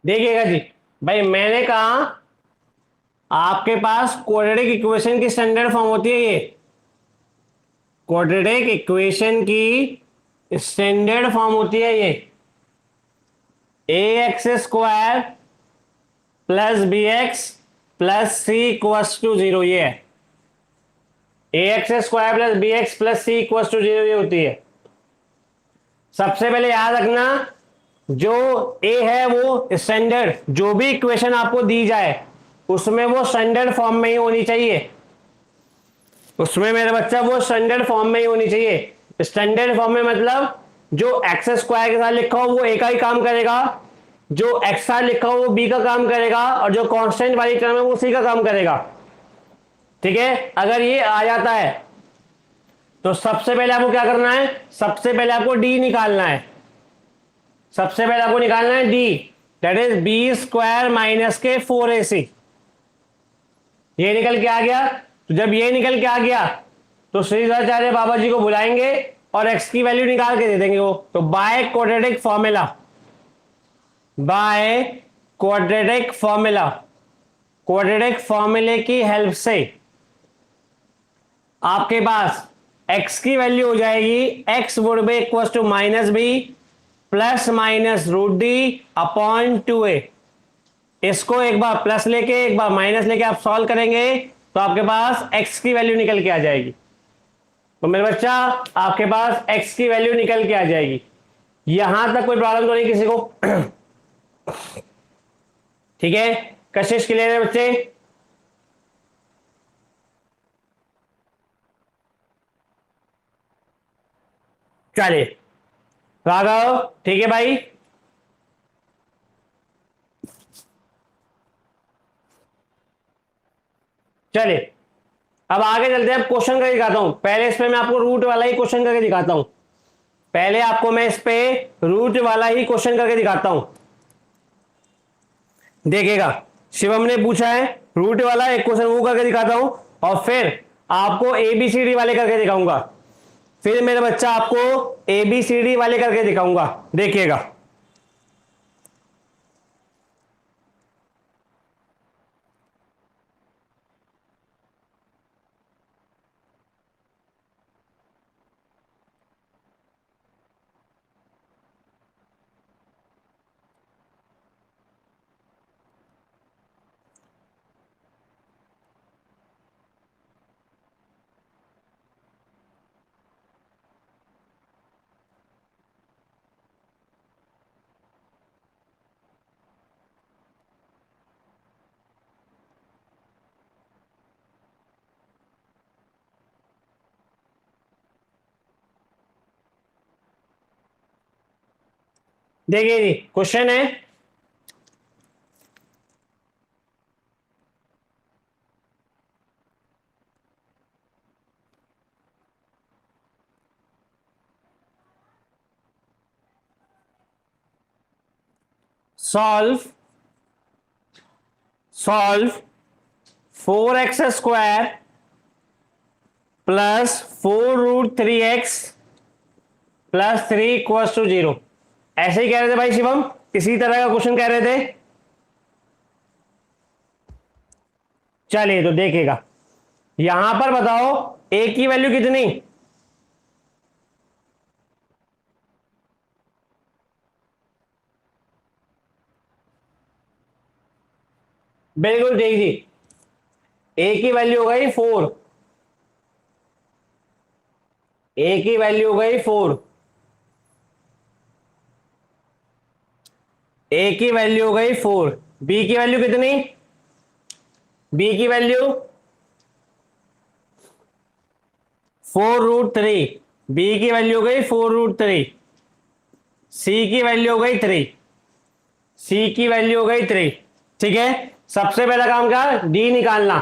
देखिएगा जी, भाई मैंने कहा आपके पास क्वाड्रेटिक इक्वेशन की स्टैंडर्ड फॉर्म होती है ये। क्वाड्रेटिक इक्वेशन की स्टैंडर्ड फॉर्म होती है ये, a x square plus b x plus c equals to zero, ये है a x square plus b x plus c equals to zero, ये होती है। सबसे पहले याद रखना, जो ए है वो स्टैंडर्ड, जो भी इक्वेशन आपको दी जाए उसमें वो स्टैंडर्ड फॉर्म में ही होनी चाहिए। उसमें मेरा बच्चा वो स्टैंडर्ड फॉर्म में ही होनी चाहिए। स्टैंडर्ड फॉर्म में मतलब जो एक्स स्क्वायर के साथ लिखा हो वो ए का ही काम करेगा, जो एक्स साथ लिखा हो वो बी का काम करेगा, और जो कांस्टेंट वाली टर्म है वो सी का काम करेगा। ठीक है, अगर ये आ जाता है तो सबसे पहले आपको क्या करना है, सबसे पहले आपको डी निकालना है। सबसे पहले आपको निकालना है D, that is B square minus के 4ac। ये निकल के आ गया, तो जब ये निकल के आ गया तो श्रीधराचार्य बाबा जी को बुलाएंगे और एक्स की वैल्यू निकाल के दे देंगे वो। तो by quadratic formula, by quadratic formula, quadratic फॉर्मूले की हेल्प से आपके पास x की वैल्यू हो जाएगी, x would be equal to minus B plus minus root D upon 2a। इसको एक बार प्लस लेके एक बार माइनस लेके आप सॉल्व करेंगे तो आपके पास x की वैल्यू निकल के आ जाएगी। तो मेरे बच्चा आपके पास x की वैल्यू निकल के आ जाएगी। यहां तक कोई प्रॉब्लम तो नहीं किसी को? ठीक है, कशिश क्लियर है बच्चे? चलिए राघव, ठीक है भाई। चलिए अब आगे चलते हैं, क्वेश्चन करके दिखाता हूं। पहले इस पे मैं आपको रूट वाला ही क्वेश्चन करके दिखाता हूं। पहले आपको मैं इस पे रूट वाला ही क्वेश्चन करके दिखाता हूं। देखिएगा, शिवम ने पूछा है रूट वाला एक क्वेश्चन, वो करके दिखाता हूं और फिर आपको एबीसीडी वाले करके दिखाऊंगा। फिर मेरा बच्चा आपको एबीसीडी वाले करके दिखाऊंगा। देखिएगा, देखिए जी, क्वेश्चन है solve, solve 4x square plus 4√3x plus 3 equal to 0। ऐसे ही कह रहे थे भाई शिवम, किसी तरह का क्वेश्चन कह रहे थे। चलिए तो देखिएगा, यहां पर बताओ a की वैल्यू कितनी? बिल्कुल ठीक जी, a की वैल्यू हो गई 4, a की वैल्यू हो गई 4, a की वैल्यू हो गई 4, b की वैल्यू कितनी? b की वैल्यू 4√3, b की वैल्यू हो गई 4√3, c की वैल्यू हो गई 3, c की वैल्यू हो गई 3। ठीक है, सबसे पहला काम क्या? d निकालना।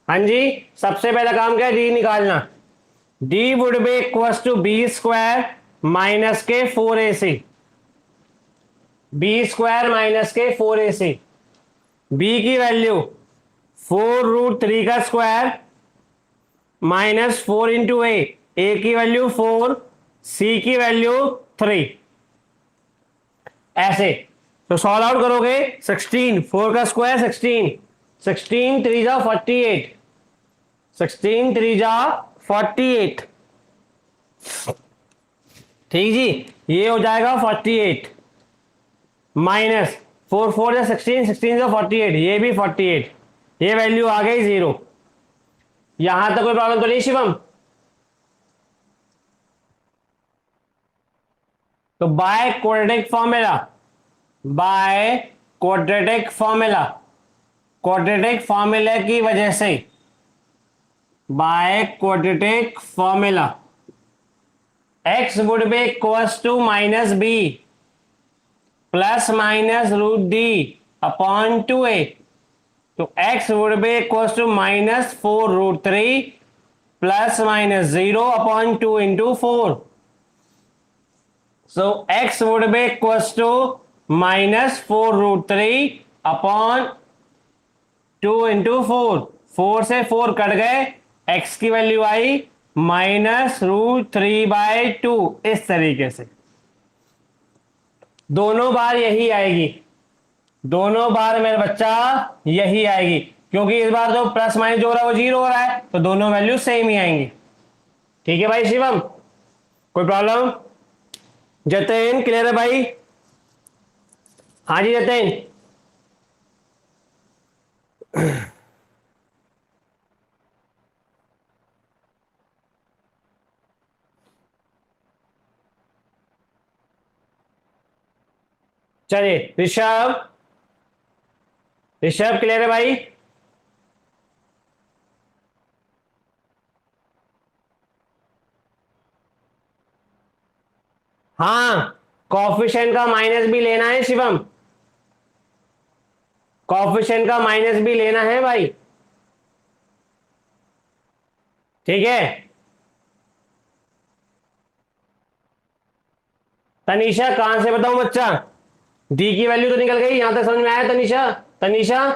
हाँ जी, सबसे पहला काम क्या है? d निकालना। d would be equal to B square minus के 4ac, बी स्क्वायर माइनस के 4ac। b की वैल्यू 4√3 का स्क्वायर माइनस 4 इंटू ए की वैल्यू 4, सी की वैल्यू 3। ऐसे तो सॉल्व आउट करोगे 16, 4 का स्क्वायर 16, 16 3 जा 48, 16 3 जा 48, ठीक जी। ये हो जाएगा 48 माइनस 4 4 या 16, 16 जा 48, ये भी 48, ये वैल्यू आ गई 0। यहां तक कोई प्रॉब्लम तो नहीं शिवम? तो by quadratic formula, by quadratic formula, quadratic formula की वजह से, by quadratic formula x would be equals to minus B plus minus root D upon 2a। तो x would be equals to minus 4 root 3 plus minus 0 upon 2 into 4। So x would be equals to minus 4 root 3 upon 2 into 4। 4 से 4 cut गए, x की value आई minus root 3 by 2। इस तरीके से दोनों बार यही आएगी, दोनों बार मेरे बच्चा यही आएगी, क्योंकि इस बार जो प्लस माइनस जो हो रहा है वो 0 हो रहा है, तो दोनों वैल्यू सेम ही आएंगी। ठीक है भाई शिवम, कोई प्रॉब्लम? जतिन क्लियर है भाई? हाँ जी जतिन। चलिए ऋषभ, ऋषभ क्लियर है भाई? हाँ, कॉफिशिएंट का माइनस भी लेना है शिवम, कॉफिशिएंट का माइनस भी लेना है भाई, ठीक है। तनीषा कहां से बताऊं बच्चा? डी की वैल्यू तो निकल गई, यहां तक समझ में आया तनीषा? तनीषा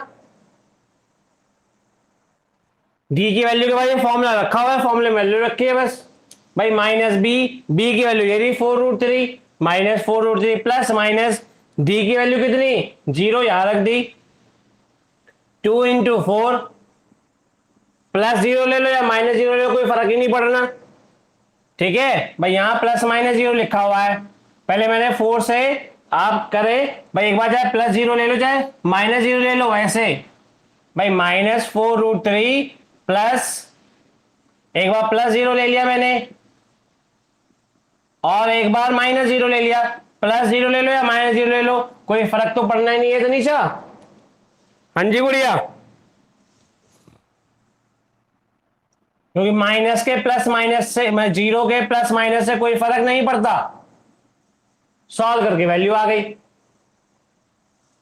डी की वैल्यू के बाद ये फॉर्मूला रखा हुआ है, फॉर्मूले में वैल्यू रखी है बस भाई। माइनस बी, बी की वैल्यू ये रही 4 root 3 minus 4 root 3 plus minus D की वैल्यू कितनी 0 यहां रख दी, 2 इंटू 4 प्लस 0 ले लो या माइनस 0 ले लो, कोई फर्क ही नहीं पड़ना, ठीक है भाई। यहां प्लस माइनस 0 लिखा हुआ है, पहले मैंने 4 से आप करे भाई, एक बार चाहे प्लस 0 ले लो चाहे माइनस 0 ले लो, वैसे भाई माइनस 4 रूट 3 प्लस, एक बार प्लस 0 ले लिया मैंने और एक बार माइनस 0 ले लिया, प्लस 0 ले लो या माइनस 0 ले लो, कोई फर्क तो पड़ना ही नहीं है तनीषा। हाँ जी गुड़िया, क्योंकि माइनस के प्लस माइनस से, 0 के प्लस माइनस से कोई फर्क नहीं पड़ता। सॉल्व करके वैल्यू आ गई।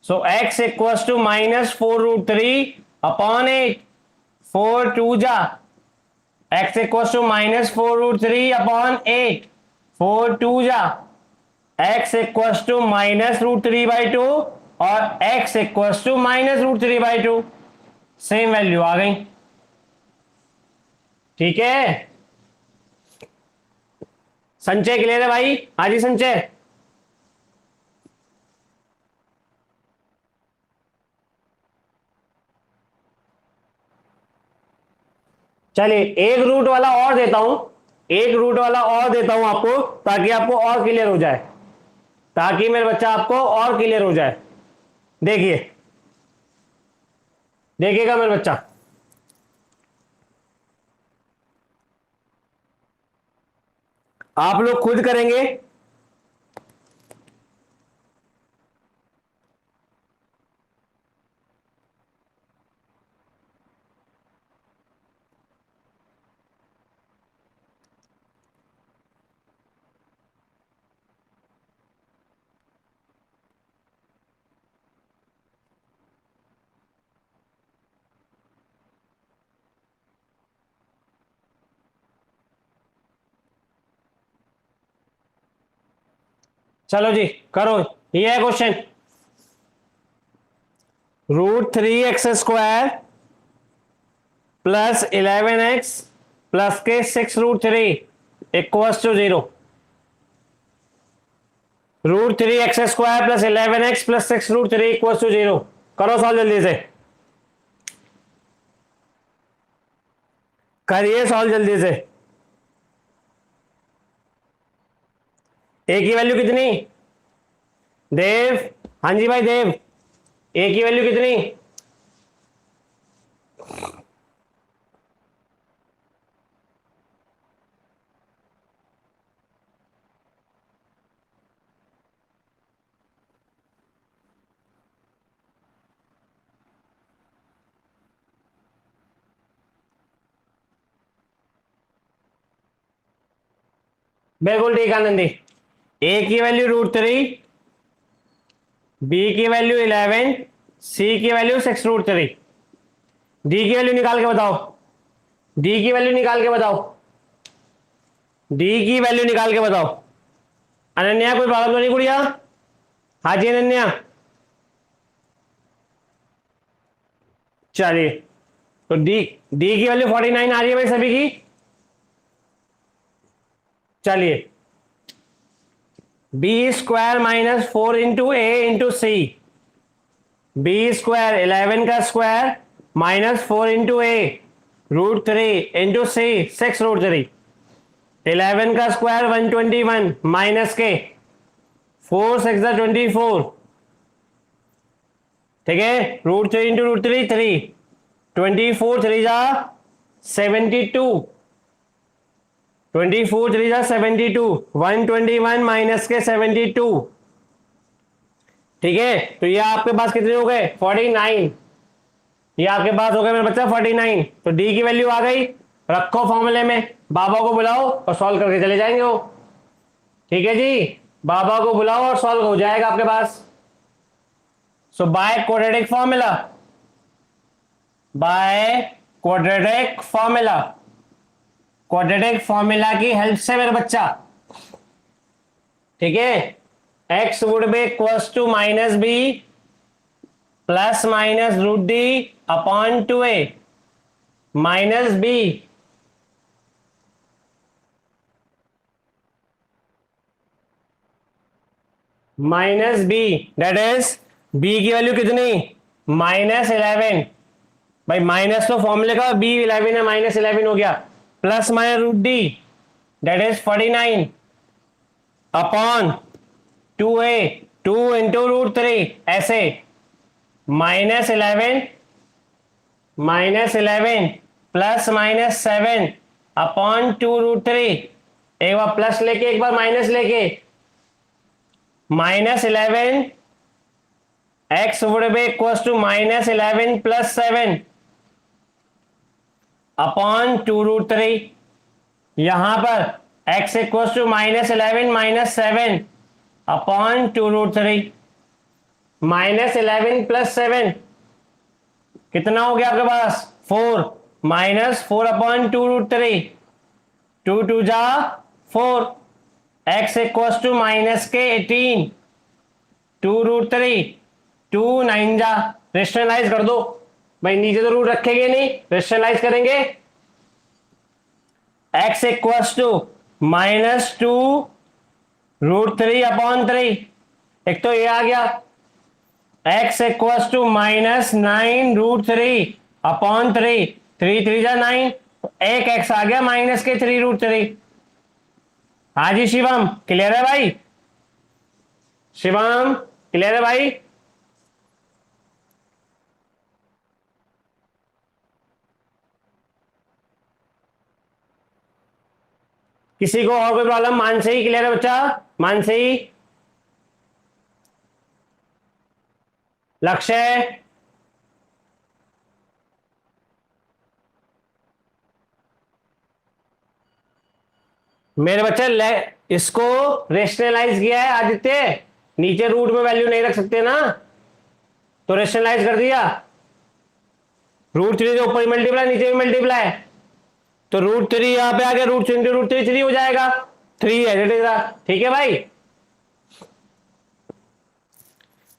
So x equals to minus 4 root 3 upon 8, 4 2 जा, x equals to minus 4 root 3 upon 8, 4 2 जा, x equals to minus root 3 by 2 और x equals to minus root 3 by 2, same value आ गई, ठीक है। संचय क्लियर है भाई? हाँ जी संचय। चलिए एक रूट वाला और देता हूं, एक रूट वाला और देता हूं आपको, ताकि आपको और क्लियर हो जाए, ताकि मेरे बच्चा आपको और क्लियर हो जाए। देखिए, देखिएगा मेरे बच्चा, आप लोग खुद करेंगे, चलो जी करो। ये है question, root 3x square plus 11x plus के 6 root 3 equals to 0। √3x² plus 11x plus 6√3 equal to 0। करो सॉल्व जल्दी से, करिए सॉल्व जल्दी से। ए की वैल्यू कितनी देव? हाँ जी भाई देव, ए की वैल्यू कितनी? बिल्कुल ठीक आनंदी। ए की वैल्यू √3, बी की वैल्यू 11, सी की वैल्यू 6√3। डी की वैल्यू निकाल के बताओ, डी की वैल्यू निकाल के बताओ, डी की वैल्यू निकाल के बताओ। अनन्या कोई प्रॉब्लम तो नहीं गुड़िया? हाँ जी अनन्या, चलिए। तो डी डी की वैल्यू 49 आ रही है भाई सभी की। चलिए, b² माइनस 4 इंटू ए इंटू सी, b² 11 का स्क्वायर माइनस 4 इंटू ए √3 इंटू सी 6√3। 11 का स्क्वायर 121 माइनस के 4 6 24, ठीक है। √3 इंटू √3 3, 24 3 जा 72, 24 3 जा 72, 121 माइनस के 72, ठीक है। तो ये आपके पास कितने हो गए? 49। ये आपके पास हो गए मेरे बच्चा 49। तो डी की वैल्यू आ गई, रखो फॉर्मूले में, बाबा को बुलाओ और सॉल्व करके चले जाएंगे वो, ठीक है जी। बाबा को बुलाओ और सॉल्व हो जाएगा आपके पास। So by quadratic formula, by quadratic formula, quadratic formula की हेल्प से मेरे बच्चा, ठीक है। x would be equals to minus B plus minus √d upon 2a minus b minus b, that is b की वैल्यू कितनी? -11। भाई माइनस तो फॉर्मूले का, बी 11 है, -11 हो गया, plus minus √d that is 49 upon 2a, 2 into √3 ऐसे, -11 प्लस -7 अपॉन 2√3। एक बार प्लस लेके एक बार माइनस लेके, -11 x would be equals to -11 plus 7 upon 2√3। यहां पर x equals to -11 minus 7 upon 2√3। -11 plus 7 कितना हो गया आपके पास? 4, -4 अपॉन 2√3, 2 2 जा 4, x इक्वल्स टू माइनस के 18, 2√3, 2 9 जा, रेशनलाइज कर दो भाई, नीचे तो रूट रखेंगे नहीं, रेशनलाइज करेंगे। x इक्वल्स टू -2√3 अपॉन 3, एक तो ये आ गया। x इक्वल्स टू -9√3 अपॉन 3, 3 3 जा 9, एक x आ गया माइनस के 3√3। हाँ जी शिवम, क्लियर है भाई? शिवम क्लियर है भाई? किसी को और कोई प्रॉब्लम? मानसे ही क्लियर है बच्चा? मानसे ही, लक्ष्य, मेरे बच्चे इसको रेशनलाइज किया है आदित्य, नीचे रूट में वैल्यू नहीं रख सकते ना, तो रेशनलाइज कर दिया। √3 के ऊपर मल्टीप्लाई, नीचे भी मल्टीप्लाई, तो √3 यहां पे आ गया, √3 3 हो जाएगा, 3 है, ठीक है भाई।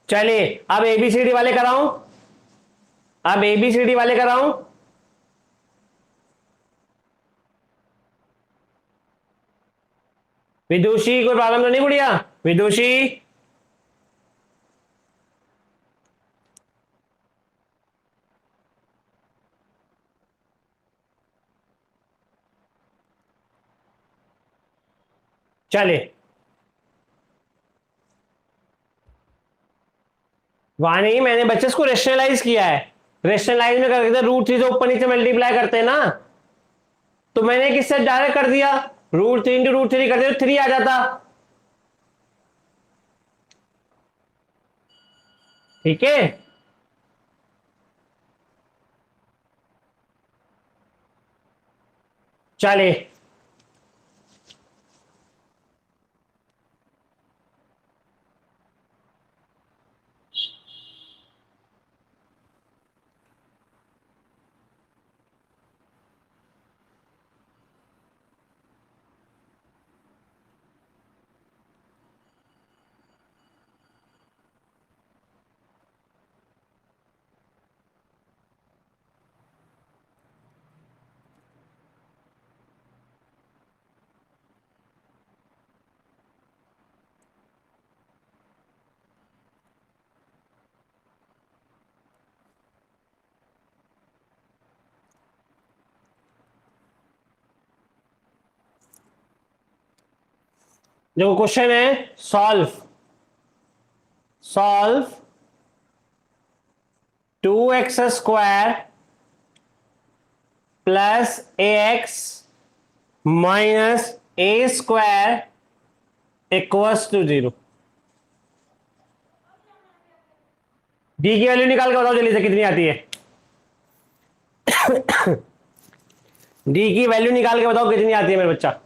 चलिए अब एबीसीडी वाले कराऊं, अब एबीसीडी वाले कराऊं। विदुषी कोई प्रॉब्लम तो नहीं गुड़िया? विदुषी चले, वहां नहीं, मैंने बच्चे को रेशनलाइज किया है। रेशनलाइज में करके √3 से ऊपर नीचे मल्टीप्लाई करते हैं ना, तो मैंने किससे डायरेक्ट कर दिया, √3 इंटू √3 करते तो 3 आ जाता। ठीक है, चले। जो क्वेश्चन है, solve solve 2x² plus ax minus a² equals to 0। D की वैल्यू निकाल के बताओ जल्दी से, कितनी आती है। डी की वैल्यू निकाल के बताओ कितनी आती है मेरे बच्चा।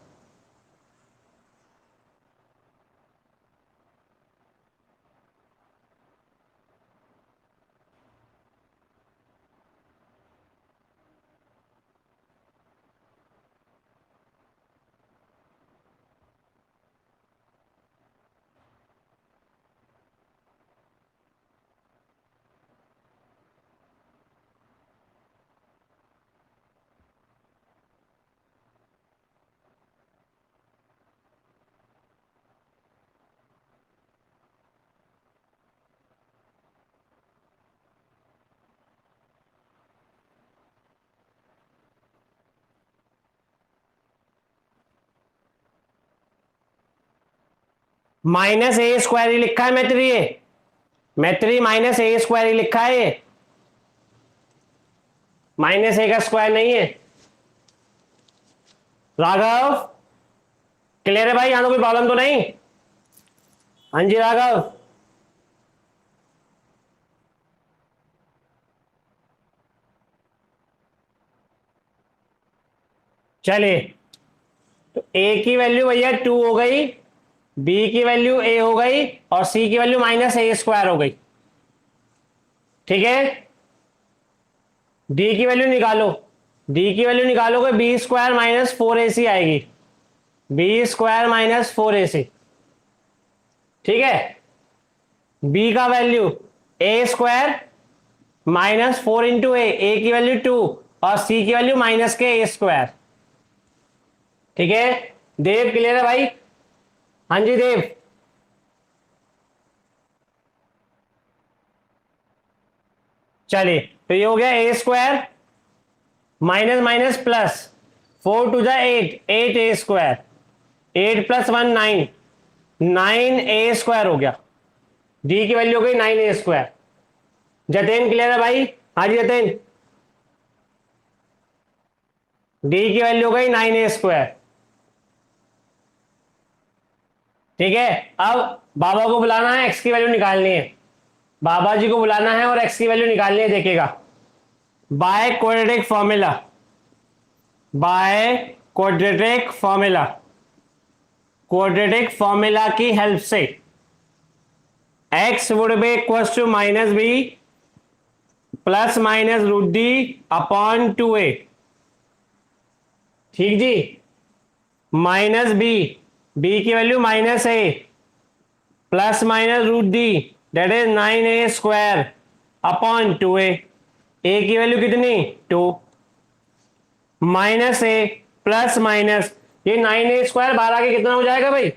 -a² ही लिखा है मैत्री, ये मैत्री -a² ही लिखा है, ये -a का स्क्वायर नहीं है। राघव क्लियर है भाई, यहां तो कोई प्रॉब्लम तो नहीं। हाँ जी राघव, चलिए। तो a की वैल्यू भैया 2 हो गई, b की वैल्यू a हो गई, और c की वैल्यू -a² हो गई। ठीक है, d की वैल्यू निकालो, d की वैल्यू निकालोगे b² - 4ac आएगी, b² - 4ac। ठीक है, b का वैल्यू a² -4 इंटू a की वैल्यू 2 और c की वैल्यू -a²। ठीक है, देव क्लियर है भाई। हाँ जी देव, चलिए। तो ये हो गया a² minus minus plus, 4 to जा 8, 8a², 8 + 1 9, 9a² हो गया। डी की वैल्यू हो गई 9a²। जतेन क्लियर है भाई। हाँ जी जतेन, डी की वैल्यू हो गई 9a²। ठीक है, अब बाबा को बुलाना है, एक्स की वैल्यू निकालनी है। बाबा जी को बुलाना है और एक्स की वैल्यू निकालनी है। देखिएगा, by quadratic formula, by quadratic formula, quadratic formula की हेल्प से x would be equals to -b plus minus √d/2a। ठीक जी, -b, b की वैल्यू -a plus minus √d that is 9a² a की वैल्यू कितनी 2, -a प्लस माइनस ये 9a² बाहर आके कितना हो जाएगा भाई,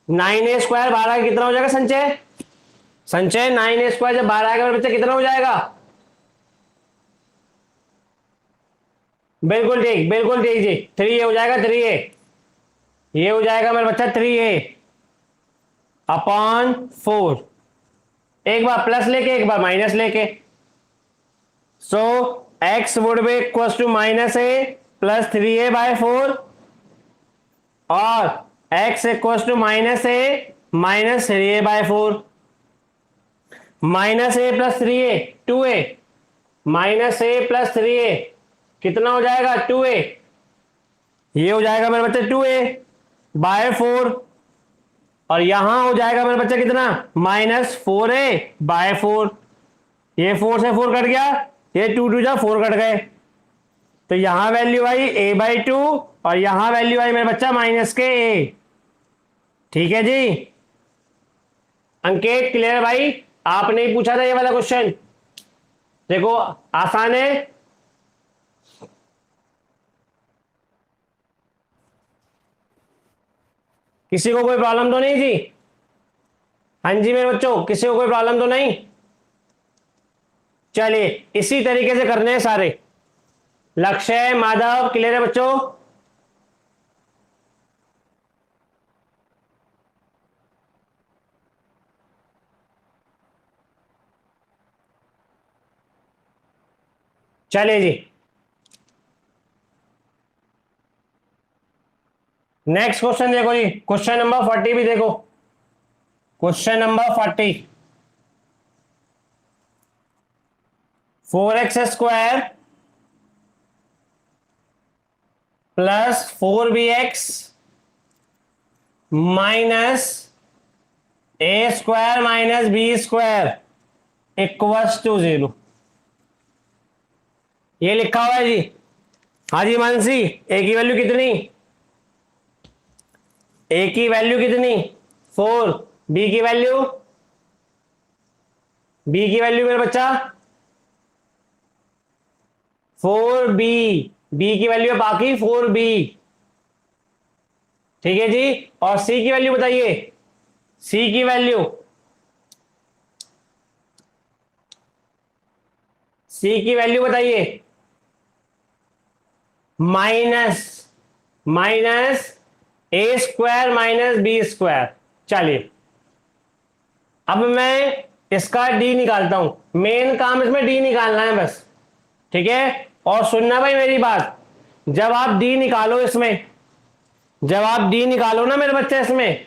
9a² 12 कितना हो जाएगा संचय? संचय 9a² जब 12 आएगा मेरे बच्चे कितना हो जाएगा? बिल्कुल ठीक जी, 3a हो जाएगा, 3a ये हो जाएगा मेरा बच्चा 3a/4। एक बार प्लस लेके एक बार माइनस लेके, so x would be equal to -a plus 3a/4 और x equal to -a minus 3a/4। -a plus 3a 2a, -a plus 3a कितना हो जाएगा? 2a। ये हो जाएगा मेरे बच्चे 2a/4 और यहां हो जाएगा मेरे बच्चे कितना? -4a/4। ये 4 से 4 कट गया, ये 2 2 जा 4 कट गए, तो यहां वैल्यू आई a/2 और यहां वैल्यू आई मेरे बच्चा -a। ठीक है जी अंकित, क्लियर भाई? आपने ही पूछा था ये वाला क्वेश्चन, देखो आसान है। किसी को कोई प्रॉब्लम तो नहीं जी? हाँ जी मेरे बच्चों, किसी को कोई प्रॉब्लम तो नहीं? चलिए इसी तरीके से करने हैं सारे। लक्ष्य, माधव, क्लियर है बच्चों? चलिए जी नेक्स्ट क्वेश्चन देखो जी, क्वेश्चन नंबर 40 भी देखो। Question number 40, 4x² plus 4bx minus a² minus b² equals to 0। ये लिखा हुआ है जी। हाँ जी मानसी, a की वैल्यू कितनी? a की वैल्यू कितनी? 4। b की वैल्यू? b की वैल्यू मेरा बच्चा 4b। b की वैल्यू है बाकी 4b। ठीक है जी, और c की वैल्यू बताइए। c की वैल्यू, c की वैल्यू बताइए। Minus a² minus b²। चलिए अब मैं इसका d निकालता हूं। मेन काम इसमें d निकालना है बस, ठीक है? और सुनना भाई मेरी बात, जब आप d निकालो इसमें, जब आप d निकालो ना मेरे बच्चे इसमें,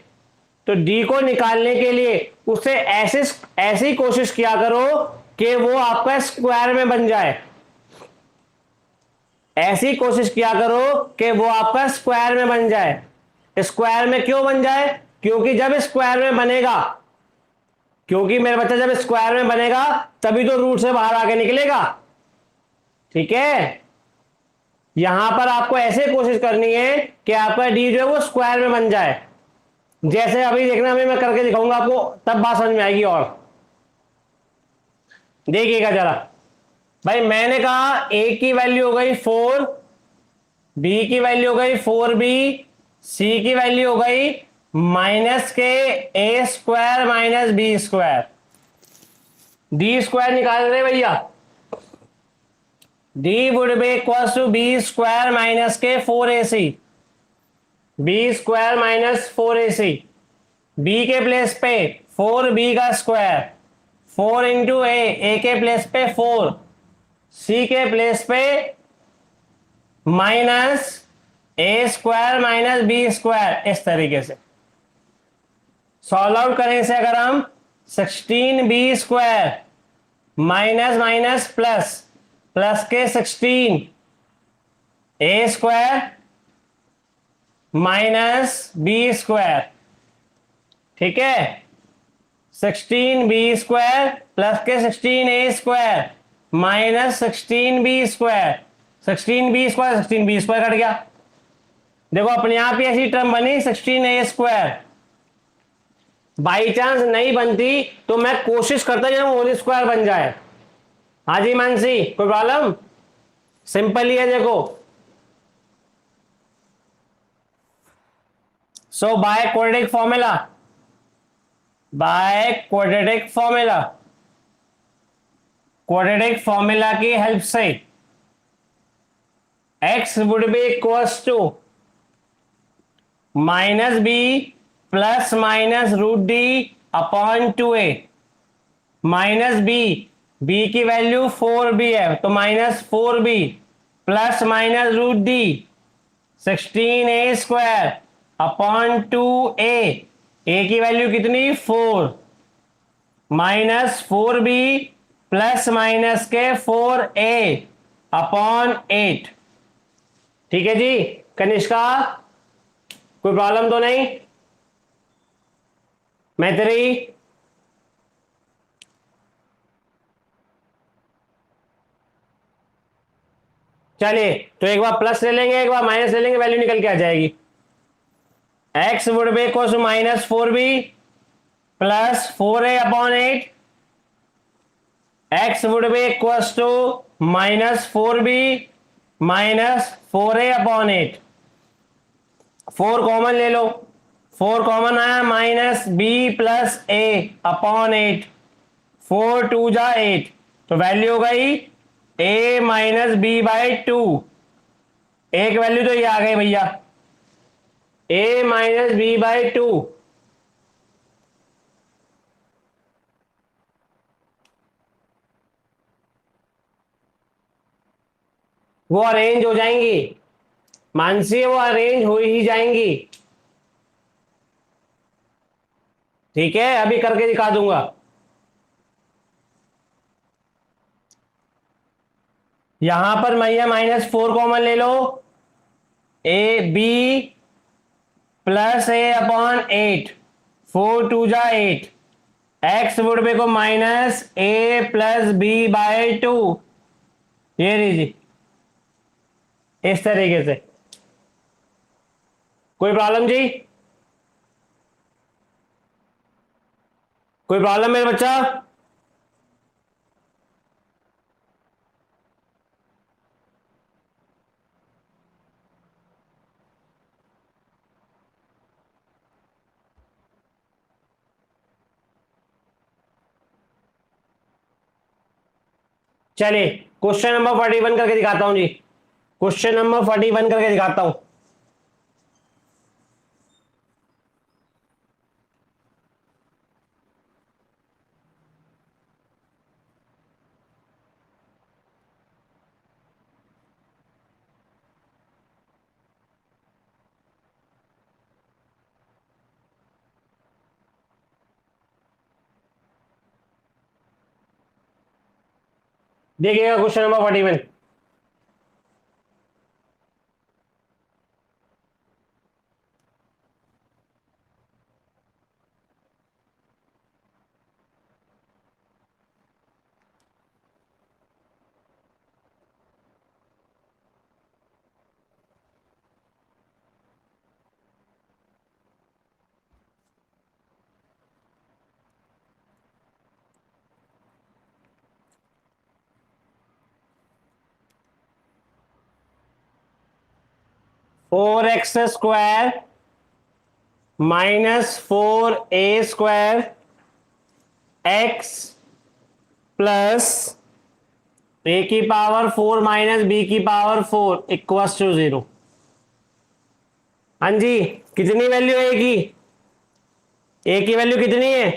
तो d को निकालने के लिए उसे ऐसी कोशिश किया करो कि वो आपका स्क्वायर में बन जाए। ऐसी कोशिश किया करो कि वो आपका स्क्वायर में बन जाए। स्क्वायर में क्यों बन जाए? क्योंकि जब स्क्वायर में बनेगा, क्योंकि मेरे बच्चा जब स्क्वायर में बनेगा तभी तो रूट से बाहर आके निकलेगा। ठीक है, यहां पर आपको ऐसे कोशिश करनी है कि आपका डी जो है वो स्क्वायर में बन जाए। जैसे अभी देखना, अभी मैं करके दिखाऊंगा आपको, तब बात समझ में आएगी। और देखिएगा जरा भाई, मैंने कहा a की वैल्यू हो गई 4, b की वैल्यू हो गई 4b, c की वैल्यू हो गई माइनस के a² माइनस b²। d² निकाल रहे भैया, d would be equal to b² minus के 4ac। b² minus 4ac, b के प्लेस पे 4b का स्क्वायर, 4 इंटू a के प्लेस पे 4, c के प्लेस पे माइनस a² माइनस b²। इस तरीके से सॉल्व आउट करें इसे। अगर हम 16b² minus minus plus, plus के 16 a² माइनस b²। ठीक है, 16b² प्लस के 16a² minus 16b²। 16b² cut गया। देखो अपने आप ही ऐसी टर्म बनी 16a²। बाई चांस नहीं बनती तो मैं कोशिश करता हूं होल स्क्वायर बन जाए। हाँ जी मानसी, कोई प्रॉब्लम? सिंपल ही है। देखो so by quadratic formula, by quadratic formula, quadratic formula की हेल्प से x would be equals to minus B plus minus root D upon 2a। Minus B, B की वैल्यू 4b है तो minus 4b plus minus root d 16a² upon 2a। A की value कितनी 4 minus 4b plus minus के 4a upon 8। ठीक है जी कनिष्का, कोई प्रॉब्लम तो नहीं? मैत्री, चलिए तो एक बार प्लस ले लेंगे एक बार माइनस ले लेंगे, वैल्यू निकल के आ जाएगी। X would be equal to minus 4b plus 4a upon 8। X would be equal to minus 4b minus 4a upon 8। 4 common ले लो, 4 कॉमन आया minus B plus a upon 8। 4 2 जा 8 तो वैल्यू हो गई a माइनस बी बाई 2। एक value तो ये आ गई भैया a माइनस बी बाई 2। वो अरेंज हो जाएंगी मानसी, वो अरेंज हो ही जाएंगी। ठीक है अभी करके दिखा दूंगा। यहां पर मैया माइनस 4 कॉमन ले लो, a b plus a upon 8। 4 2 जा 8। एक्स वुड बी को minus a plus b by 2। ये लीजिए इस तरीके से। कोई प्रॉब्लम जी? कोई प्रॉब्लम मेरे बच्चा? चलिए क्वेश्चन नंबर 41 करके दिखाता हूं जी। क्वेश्चन नंबर 41 करके दिखाता हूं। देखिएगा question number 41। Four x square minus 4a² x plus a की पावर 4 माइनस बी की पावर 4 इक्वल्स टू 0। हाँ जी कितनी वैल्यू है ए की? ए की वैल्यू कितनी है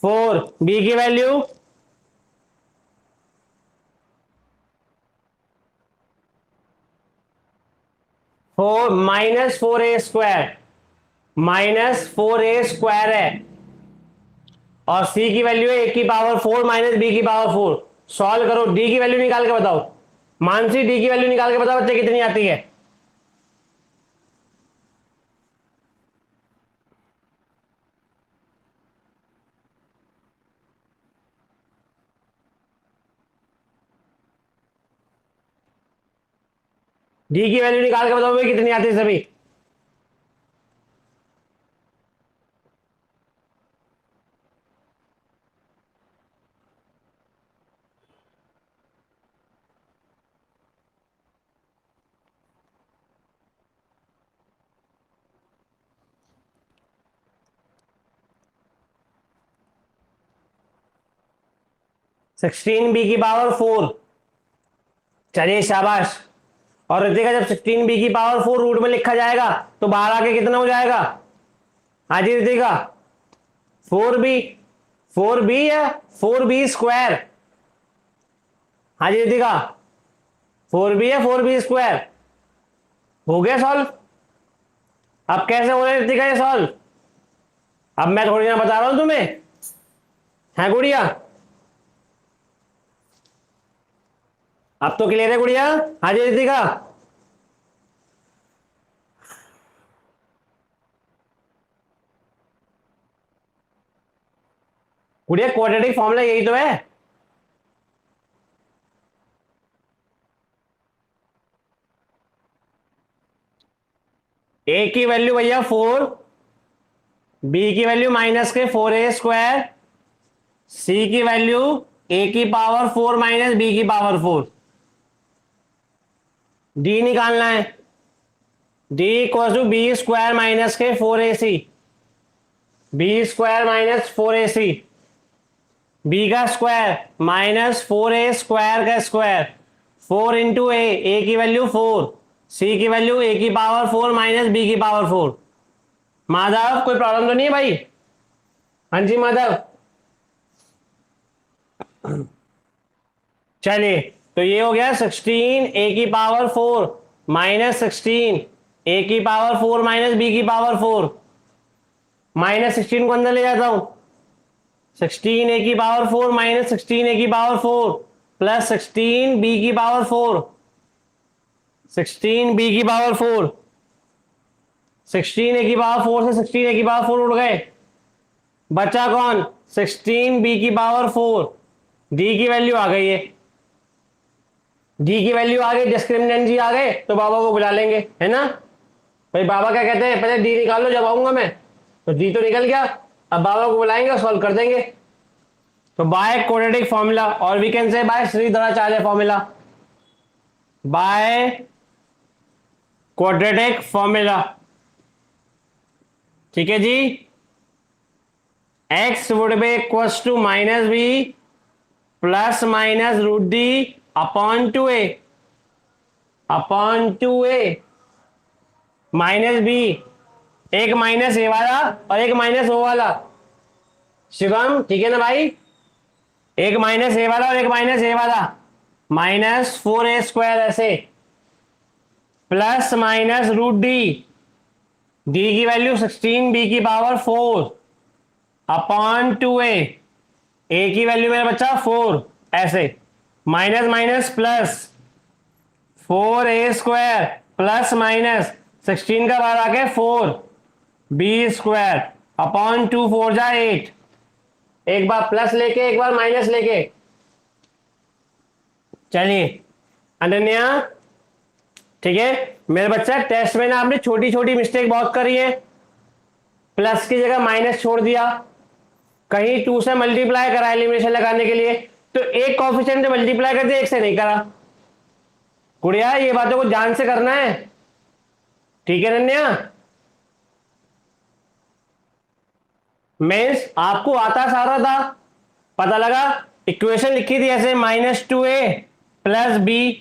4। बी की वैल्यू 4 माइनस 4a² -4a² है और सी की वैल्यू है ए की पावर 4 माइनस बी की पावर 4। सॉल्व करो, डी की वैल्यू निकाल के बताओ। मानसी डी की वैल्यू निकाल के बताओ बच्चे कितनी आती है? डी की वैल्यू निकाल के बताओ भाई कितनी आती है सभी? 16b⁴। चलिए शाबाश। और रितिका, जब 16b⁴ रूट में लिखा जाएगा तो बाहर आके कितना हो जाएगा? हाँ जी रितिका, 4b। 4b या 4b²? हाँ जी रितिका, 4b या 4b²? हो गया सॉल्व। अब कैसे हो रहा है रितिका ये सॉल्व? अब मैं थोड़ी ना बता रहा हूं तुम्हें, है गुड़िया? अब तो क्लियर है गुड़िया? हाँ जी रितिका। गुड़िया क्वाड्रेटिक फॉर्मूला यही तो है। ए की वैल्यू भैया 4, बी की वैल्यू -4a², सी की value a⁴ minus b⁴। D निकालना है। D equal to b² - 4ac। B का स्क्वायर -4a² का स्क्वायर, 4 इंटू ए की वैल्यू 4, सी की value a⁴ minus b⁴। Madhav, कोई प्रॉब्लम तो नहीं है भाई? हाँ जी माधव। चलिए, तो ये हो गया 16a⁴ -16 a⁴ माइनस b⁴। -16 को अंदर ले जाता हूं। 16a⁴ minus 16a⁴ plus 16b⁴। 16b⁴, 16a⁴ से 16a⁴ उड़ गए, बचा कौन? 16b⁴। डी की वैल्यू आ गई है। डी की वैल्यू आ गई, डिस्क्रिमिनेंट जी आ गए तो बाबा को बुला लेंगे, है ना भाई? बाबा क्या कहते हैं, पहले डी निकाल लो जब आऊंगा मैं। तो डी तो निकल गया, अब बाबा को बुलाएंगे और सॉल्व कर देंगे। तो बाय क्वाड्रेटिक फॉर्मूला, और we can say by Shridharacharya formula. By quadratic formula, ठीक है जी। x would be equals to -b plus minus √d/2a -b। एक माइनस ए वाला और एक माइनस ओ वाला। शिवम, ठीक है ना भाई? एक माइनस ए वाला और एक माइनस ए वाला, -4a² ऐसे, प्लस माइनस √d। डी की वैल्यू 16b⁴/2a। ए की वैल्यू मेरा बच्चा 4 ऐसे, minus minus plus 4a² plus minus 16 का बाहर आके 4b²/2 4 जा 8। एक बार प्लस लेके एक बार माइनस लेके। चलिए अनन्या, ठीक है मेरे बच्चा, टेस्ट में ना आपने छोटी छोटी मिस्टेक बहुत करी है। प्लस की जगह माइनस छोड़ दिया, कहीं 2 से मल्टीप्लाई करा एलिमिनेशन लगाने के लिए, तो एक कॉफिशिएंट से मल्टीप्लाई कर दिया, एक से नहीं करा। गुड़िया, ये बातों को ध्यान से करना है, ठीक है अनन्या? मीन्स आपको आता सारा था, पता लगा इक्वेशन लिखी थी ऐसे -2a प्लस b,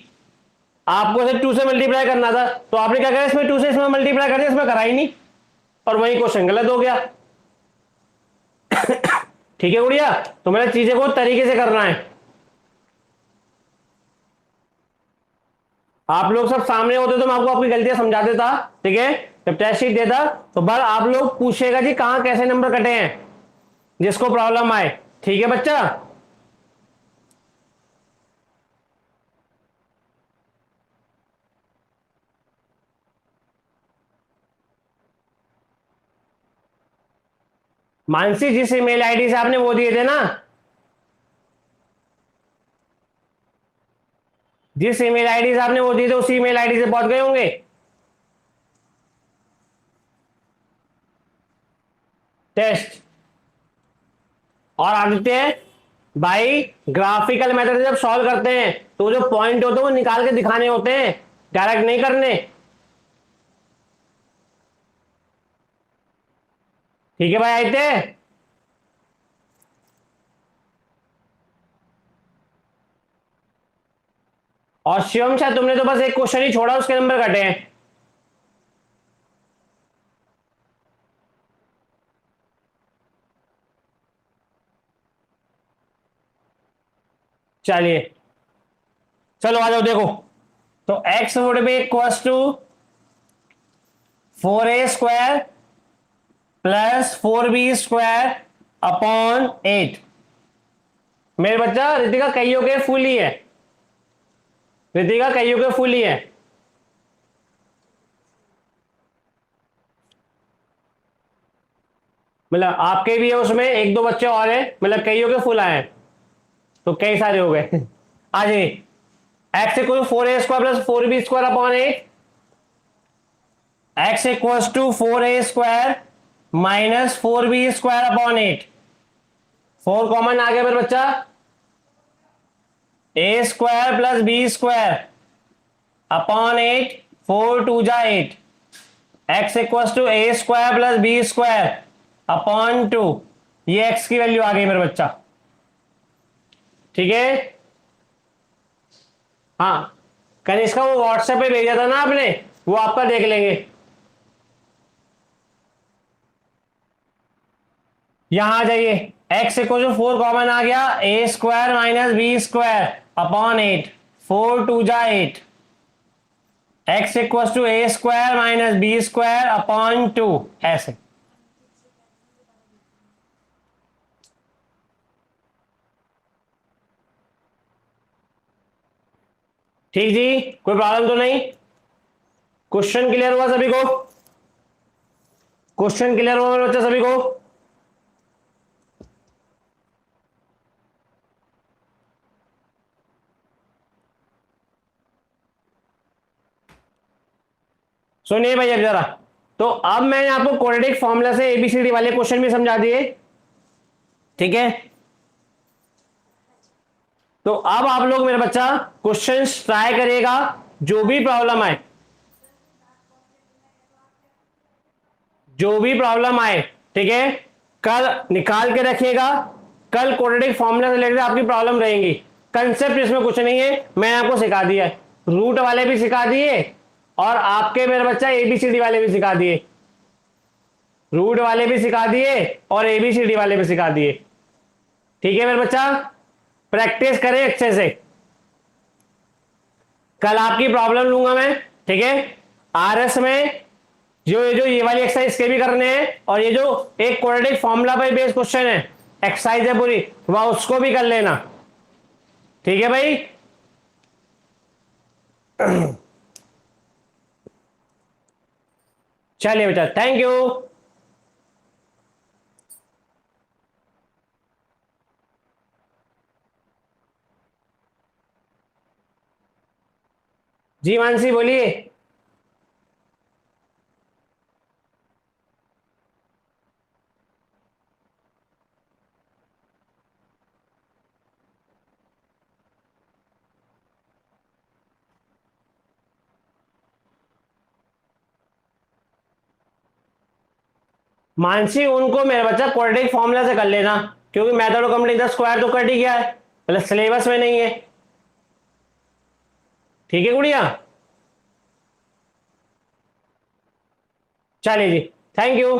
आपको इसे 2 से मल्टीप्लाई करना था, तो आपने क्या करा, इसमें 2 से इसमें मल्टीप्लाई कर दिया, इसमें करा ही नहीं, और वही क्वेश्चन गलत हो गया। ठीक है गुड़िया, तो मैंने चीजें को तरीके से करना है। आप लोग सब सामने होते तो मैं आपको आपकी गलतियां समझा देता, ठीक है? जब टेस्ट शीट देता तो बस आप लोग पूछेगा जी कहां कैसे नंबर कटे हैं, जिसको प्रॉब्लम आए, ठीक है बच्चा? मानसी, जिस ईमेल आईडी से आपने वो दिए थे ना, जिस ईमेल आईडी से आपने वो दिए थे उसी ईमेल आईडी से पहुंच गए होंगे टेस्ट। और आदित्य भाई, ग्राफिकल मेथड से जब सॉल्व करते हैं तो जो पॉइंट होते हैं वो निकाल के दिखाने होते हैं, डायरेक्ट नहीं करने, ठीक है भाई आदित्य? और शिवम शायद तुमने तो बस एक क्वेश्चन ही छोड़ा, उसके नंबर कटे हैं। चलिए चलो आ जाओ देखो। तो x would be equals to 4a² plus 4b² upon 8। मेरे बच्चा रितिका कईयों के फुल ही है, रितिका कईयों के फुल ही है। मतलब आपके भी है उसमें एक दो बच्चे और हैं, मतलब कईयों के फुल आए हैं, तो कई सारे हो गए। आ जाइए, x equal 4a² plus 4b² upon 8। X equals to 4a² minus 4b² upon 8। 4 common आ गया मेरे बच्चा, a² प्लस b² अपॉन 8। 4 2 जा 8। X equals to a² plus b² upon 2। ये एक्स की वैल्यू आ गई मेरे बच्चा, ठीक है। हाँ, कनिष्का वो व्हाट्सएप पे भेजा था ना आपने, वो आपका देख लेंगे। यहां आ जाइए, एक्स इक्वल टू 4 कॉमन आ गया, a² माइनस b² अपॉन 8। 4 2 जा 8। X equal to a² minus b² upon 2। ऐसे ठीक जी, कोई प्रॉब्लम तो नहीं। क्वेश्चन क्लियर हुआ सभी को? क्वेश्चन क्लियर हुआ मेरे बच्चे सभी को? सुनिए भाई अब जरा, तो अब मैंने आपको क्वाड्रेटिक फॉर्मूला से एबीसीडी वाले क्वेश्चन भी समझा दिए, ठीक है। तो अब आप लोग मेरा बच्चा क्वेश्चन ट्राई करिएगा, जो भी प्रॉब्लम आए, जो भी प्रॉब्लम आए, ठीक है, कल निकाल के रखिएगा। कल क्वाड्रेटिक फॉर्मूला से रिलेटेड आपकी प्रॉब्लम रहेंगी। कंसेप्ट इसमें कुछ नहीं है, मैंने आपको सिखा दिया है, रूट वाले भी सिखा दिए और आपके मेरे बच्चा एबीसीडी वाले भी सिखा दिए, रूट वाले भी सिखा दिए और एबीसीडी वाले भी सिखा दिए, ठीक है मेरे बच्चा। प्रैक्टिस करें अच्छे से, कल आपकी प्रॉब्लम लूंगा मैं, ठीक है। आरएस में जो ये वाली एक्सरसाइज के भी करने हैं, और ये जो एक क्वाड्रेटिक फॉर्मूला पर बेस्ड क्वेश्चन है, एक्सरसाइज है पूरी, वह उसको भी कर लेना, ठीक है भाई। चलिए बेटा, थैंक यू। जी मानसी बोलिए। मानसी उनको मेरा बच्चा क्वाड्रेटिक फॉर्मूला से कर लेना, क्योंकि method of completing the square तो कट ही गया है, मतलब सिलेबस में नहीं है, ठीक है गुड़िया। चलिए जी, थैंक यू।